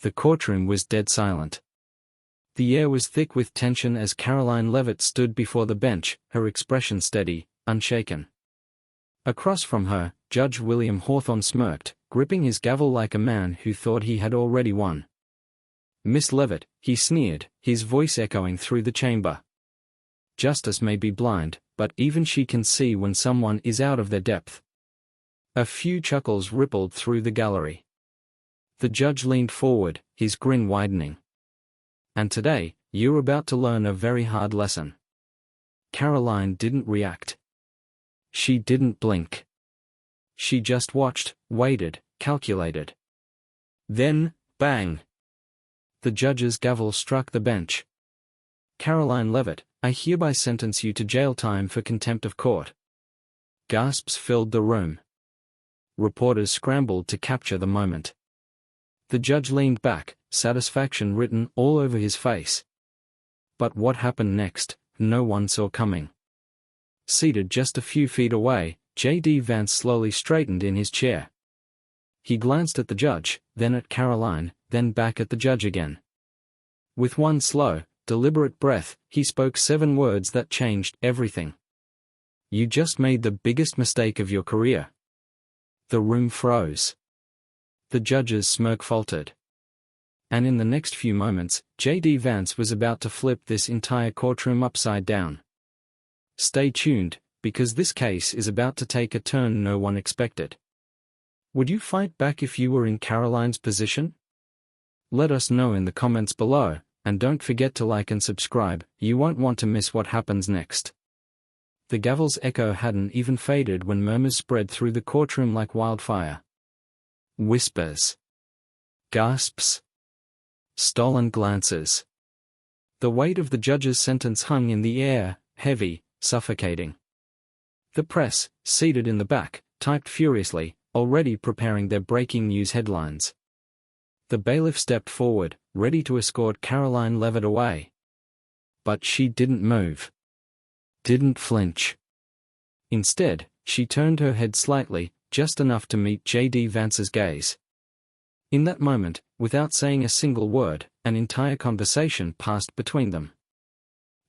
The courtroom was dead silent. The air was thick with tension as Karoline Leavitt stood before the bench, her expression steady, unshaken. Across from her, Judge William Hawthorne smirked, gripping his gavel like a man who thought he had already won. "Miss Leavitt," he sneered, his voice echoing through the chamber. "Justice may be blind, but even she can see when someone is out of their depth." A few chuckles rippled through the gallery. The judge leaned forward, his grin widening. "And today, you're about to learn a very hard lesson." Karoline didn't react. She didn't blink. She just watched, waited, calculated. Then, bang! The judge's gavel struck the bench. "Karoline Leavitt, I hereby sentence you to jail time for contempt of court." Gasps filled the room. Reporters scrambled to capture the moment. The judge leaned back, satisfaction written all over his face. But what happened next, no one saw coming. Seated just a few feet away, JD Vance slowly straightened in his chair. He glanced at the judge, then at Karoline, then back at the judge again. With one slow, deliberate breath, he spoke 7 words that changed everything. "You just made the biggest mistake of your career." The room froze. The judge's smirk faltered. And in the next few moments, JD Vance was about to flip this entire courtroom upside down. Stay tuned, because this case is about to take a turn no one expected. Would you fight back if you were in Karoline's position? Let us know in the comments below, and don't forget to like and subscribe, you won't want to miss what happens next. The gavel's echo hadn't even faded when murmurs spread through the courtroom like wildfire. Whispers. Gasps. Stolen glances. The weight of the judge's sentence hung in the air, heavy, suffocating. The press, seated in the back, typed furiously, already preparing their breaking news headlines. The bailiff stepped forward, ready to escort Karoline Leavitt away. But she didn't move. Didn't flinch. Instead, she turned her head slightly, just enough to meet JD Vance's gaze. In that moment, without saying a single word, an entire conversation passed between them.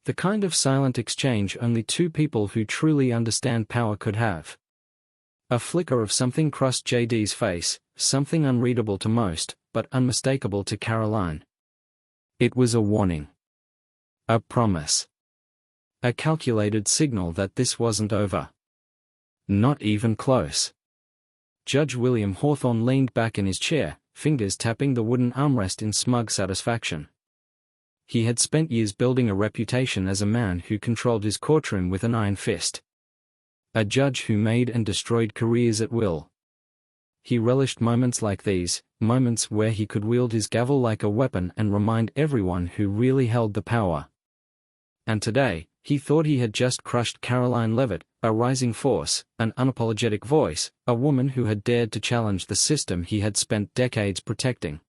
The kind of silent exchange only 2 people who truly understand power could have. A flicker of something crossed JD's face, something unreadable to most, but unmistakable to Karoline. It was a warning. A promise. A calculated signal that this wasn't over. Not even close. Judge William Hawthorne leaned back in his chair, fingers tapping the wooden armrest in smug satisfaction. He had spent years building a reputation as a man who controlled his courtroom with an iron fist. A judge who made and destroyed careers at will. He relished moments like these, moments where he could wield his gavel like a weapon and remind everyone who really held the power. And today, he thought he had just crushed Karoline Leavitt, a rising force, an unapologetic voice, a woman who had dared to challenge the system he had spent decades protecting.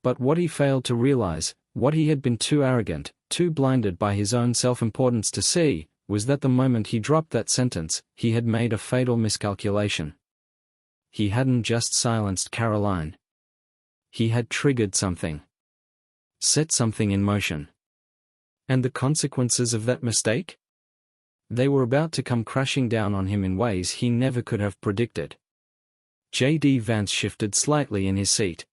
But what he failed to realize, what he had been too arrogant, too blinded by his own self-importance to see, was that the moment he dropped that sentence, he had made a fatal miscalculation. He hadn't just silenced Karoline. He had triggered something. Set something in motion. And the consequences of that mistake? They were about to come crashing down on him in ways he never could have predicted. JD Vance shifted slightly in his seat.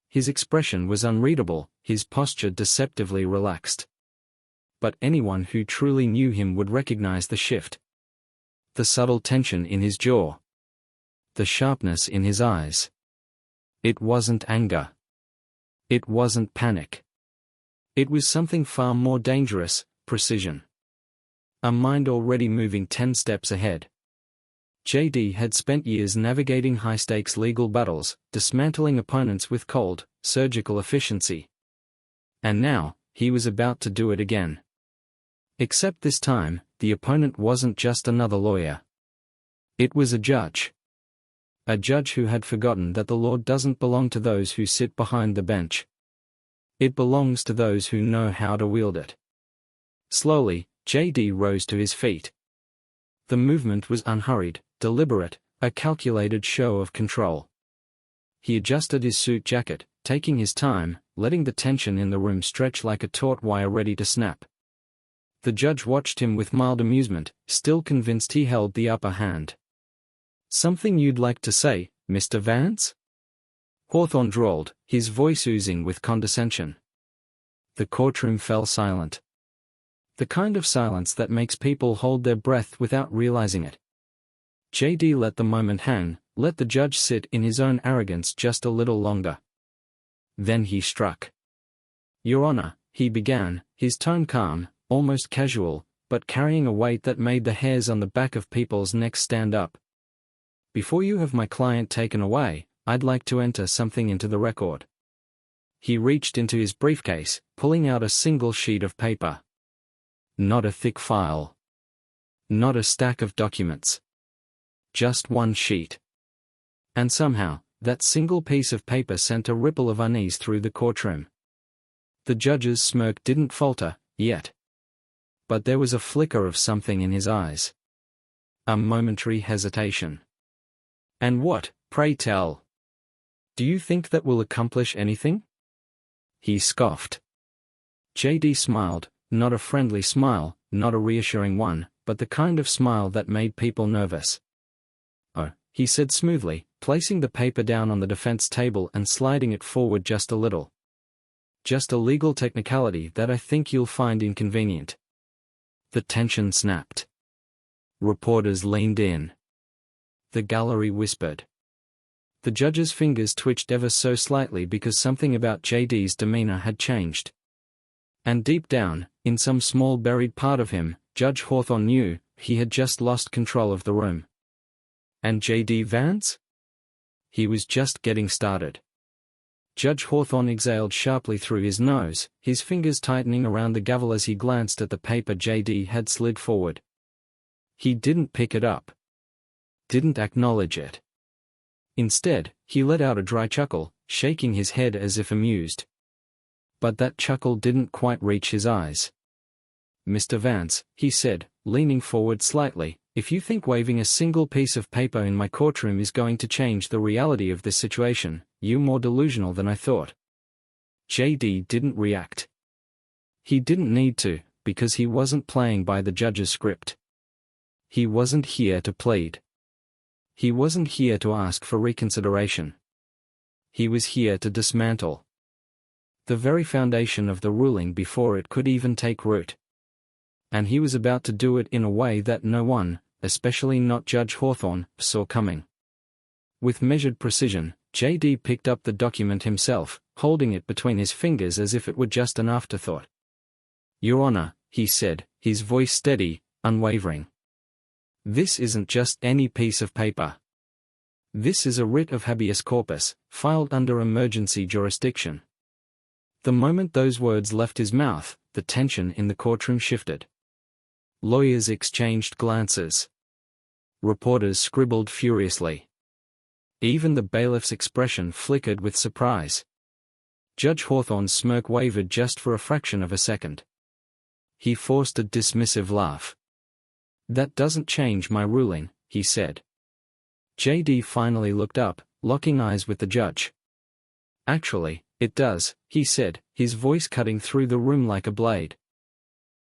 His expression was unreadable, his posture deceptively relaxed. But anyone who truly knew him would recognize the shift. The subtle tension in his jaw. The sharpness in his eyes. It wasn't anger. It wasn't panic. It was something far more dangerous, precision. A mind already moving 10 steps ahead. JD had spent years navigating high-stakes legal battles, dismantling opponents with cold, surgical efficiency. And now, he was about to do it again. Except this time, the opponent wasn't just another lawyer. It was a judge. A judge who had forgotten that the law doesn't belong to those who sit behind the bench. It belongs to those who know how to wield it. Slowly, JD rose to his feet. The movement was unhurried, deliberate, a calculated show of control. He adjusted his suit jacket, taking his time, letting the tension in the room stretch like a taut wire ready to snap. The judge watched him with mild amusement, still convinced he held the upper hand. "Something you'd like to say, Mr. Vance?" Hawthorne drawled, his voice oozing with condescension. The courtroom fell silent. The kind of silence that makes people hold their breath without realizing it. JD let the moment hang, let the judge sit in his own arrogance just a little longer. Then he struck. "Your Honor," he began, his tone calm, almost casual, but carrying a weight that made the hairs on the back of people's necks stand up. "Before you have my client taken away, I'd like to enter something into the record." He reached into his briefcase, pulling out a single sheet of paper. Not a thick file. Not a stack of documents. Just one sheet. And somehow, that single piece of paper sent a ripple of unease through the courtroom. The judge's smirk didn't falter, yet. But there was a flicker of something in his eyes. A momentary hesitation. "And what, pray tell? Do you think that will accomplish anything?" He scoffed. JD smiled, not a friendly smile, not a reassuring one, but the kind of smile that made people nervous. "Oh," he said smoothly, placing the paper down on the defense table and sliding it forward just a little. "Just a legal technicality that I think you'll find inconvenient." The tension snapped. Reporters leaned in. The gallery whispered. The judge's fingers twitched ever so slightly because something about JD's demeanor had changed. And deep down, in some small buried part of him, Judge Hawthorne knew he had just lost control of the room. And JD Vance? He was just getting started. Judge Hawthorne exhaled sharply through his nose, his fingers tightening around the gavel as he glanced at the paper JD had slid forward. He didn't pick it up. Didn't acknowledge it. Instead, he let out a dry chuckle, shaking his head as if amused. But that chuckle didn't quite reach his eyes. "Mr. Vance," he said, leaning forward slightly, "if you think waving a single piece of paper in my courtroom is going to change the reality of this situation, you're more delusional than I thought." JD didn't react. He didn't need to, because he wasn't playing by the judge's script. He wasn't here to plead. He wasn't here to ask for reconsideration. He was here to dismantle the very foundation of the ruling before it could even take root. And he was about to do it in a way that no one, especially not Judge Hawthorne, saw coming. With measured precision, JD picked up the document himself, holding it between his fingers as if it were just an afterthought. "Your Honor," he said, his voice steady, unwavering. "This isn't just any piece of paper. This is a writ of habeas corpus, filed under emergency jurisdiction." The moment those words left his mouth, the tension in the courtroom shifted. Lawyers exchanged glances. Reporters scribbled furiously. Even the bailiff's expression flickered with surprise. Judge Hawthorne's smirk wavered just for a fraction of a second. He forced a dismissive laugh. "That doesn't change my ruling," he said. JD finally looked up, locking eyes with the judge. "Actually, it does," he said, his voice cutting through the room like a blade.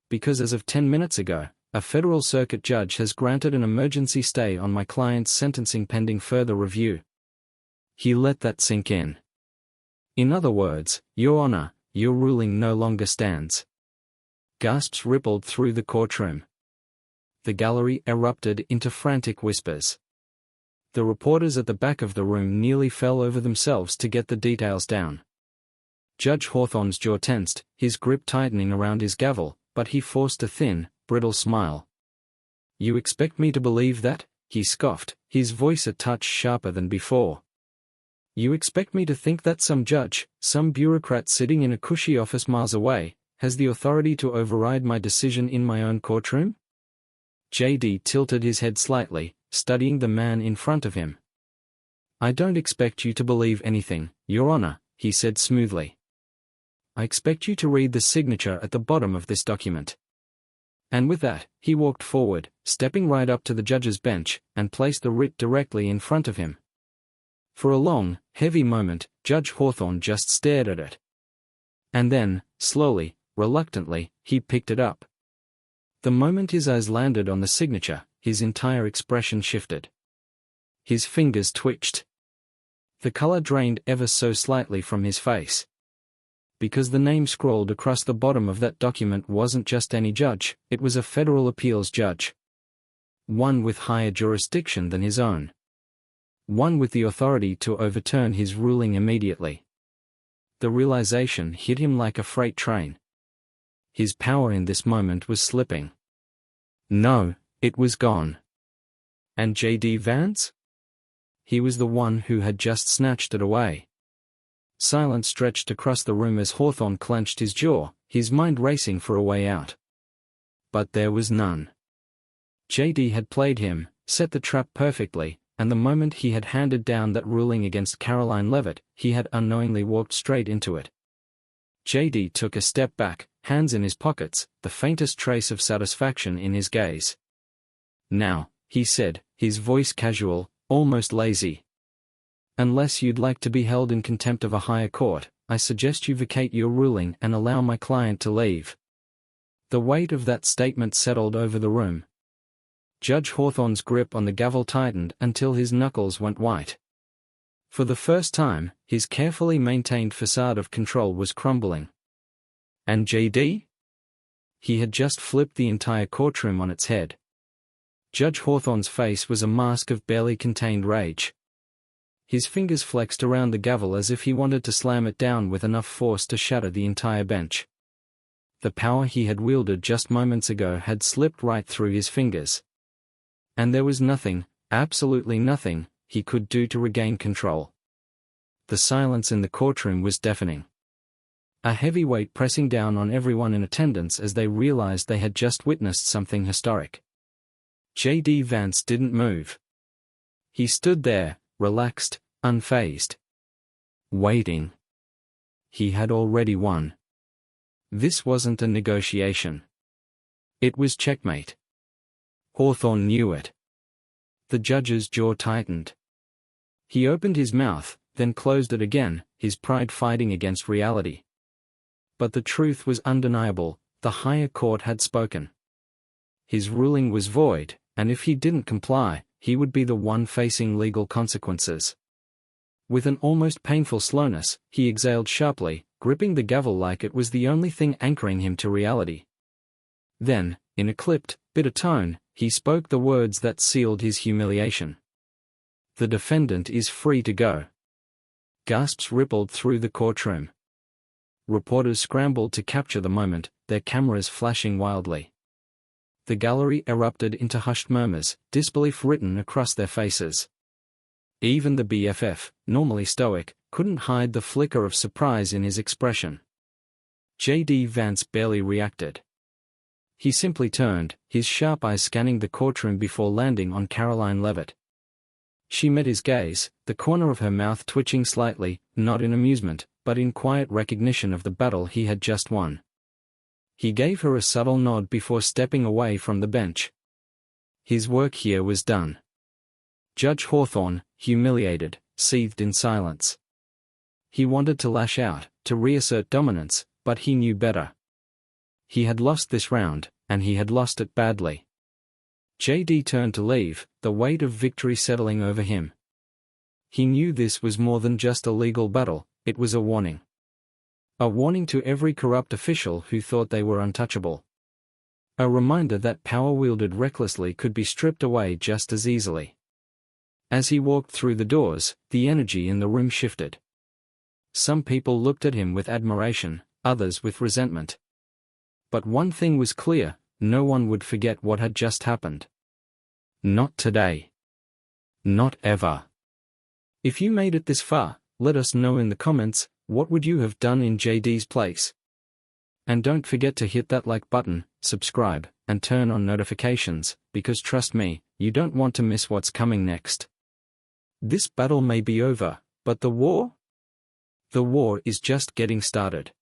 "Because as of 10 minutes ago, a federal circuit judge has granted an emergency stay on my client's sentencing pending further review." He let that sink in. "In other words, Your Honor, your ruling no longer stands." Gasps rippled through the courtroom. The gallery erupted into frantic whispers. The reporters at the back of the room nearly fell over themselves to get the details down. Judge Hawthorne's jaw tensed, his grip tightening around his gavel, but he forced a thin, brittle smile. "You expect me to believe that?" he scoffed, his voice a touch sharper than before. "You expect me to think that some judge, some bureaucrat sitting in a cushy office miles away, has the authority to override my decision in my own courtroom?" JD tilted his head slightly, studying the man in front of him. "I don't expect you to believe anything, Your Honor," he said smoothly. "I expect you to read the signature at the bottom of this document." And with that, he walked forward, stepping right up to the judge's bench, and placed the writ directly in front of him. For a long, heavy moment, Judge Hawthorne just stared at it. And then, slowly, reluctantly, he picked it up. The moment his eyes landed on the signature, his entire expression shifted. His fingers twitched. The color drained ever so slightly from his face. Because the name scrawled across the bottom of that document wasn't just any judge, it was a federal appeals judge. One with higher jurisdiction than his own. One with the authority to overturn his ruling immediately. The realization hit him like a freight train. His power in this moment was slipping. No, it was gone. And JD Vance? He was the one who had just snatched it away. Silence stretched across the room as Hawthorne clenched his jaw, his mind racing for a way out. But there was none. JD had played him, set the trap perfectly, and the moment he had handed down that ruling against Karoline Leavitt, he had unknowingly walked straight into it. JD took a step back, hands in his pockets, the faintest trace of satisfaction in his gaze. Now, he said, his voice casual, almost lazy. Unless you'd like to be held in contempt of a higher court, I suggest you vacate your ruling and allow my client to leave. The weight of that statement settled over the room. Judge Hawthorne's grip on the gavel tightened until his knuckles went white. For the first time, his carefully maintained facade of control was crumbling. And JD? He had just flipped the entire courtroom on its head. Judge Hawthorne's face was a mask of barely contained rage. His fingers flexed around the gavel as if he wanted to slam it down with enough force to shatter the entire bench. The power he had wielded just moments ago had slipped right through his fingers. And there was nothing, absolutely nothing, he could do to regain control. The silence in the courtroom was deafening. A heavy weight pressing down on everyone in attendance as they realized they had just witnessed something historic. JD Vance didn't move. He stood there, relaxed, unfazed. Waiting. He had already won. This wasn't a negotiation. It was checkmate. Hawthorne knew it. The judge's jaw tightened. He opened his mouth, then closed it again, his pride fighting against reality. But the truth was undeniable, the higher court had spoken. His ruling was void, and if he didn't comply, he would be the one facing legal consequences. With an almost painful slowness, he exhaled sharply, gripping the gavel like it was the only thing anchoring him to reality. Then, in a clipped, bitter tone, he spoke the words that sealed his humiliation. The defendant is free to go. Gasps rippled through the courtroom. Reporters scrambled to capture the moment, their cameras flashing wildly. The gallery erupted into hushed murmurs, disbelief written across their faces. Even the BFF, normally stoic, couldn't hide the flicker of surprise in his expression. JD Vance barely reacted. He simply turned, his sharp eyes scanning the courtroom before landing on Karoline Leavitt. She met his gaze, the corner of her mouth twitching slightly, not in amusement, but in quiet recognition of the battle he had just won. He gave her a subtle nod before stepping away from the bench. His work here was done. Judge Hawthorne, humiliated, seethed in silence. He wanted to lash out, to reassert dominance, but he knew better. He had lost this round, and he had lost it badly. JD turned to leave, the weight of victory settling over him. He knew this was more than just a legal battle, it was a warning. A warning to every corrupt official who thought they were untouchable. A reminder that power wielded recklessly could be stripped away just as easily. As he walked through the doors, the energy in the room shifted. Some people looked at him with admiration, others with resentment. But one thing was clear, no one would forget what had just happened. Not today. Not ever. If you made it this far, let us know in the comments, what would you have done in JD's place? And don't forget to hit that like button, subscribe, and turn on notifications, because trust me, you don't want to miss what's coming next. This battle may be over, but the war? The war is just getting started.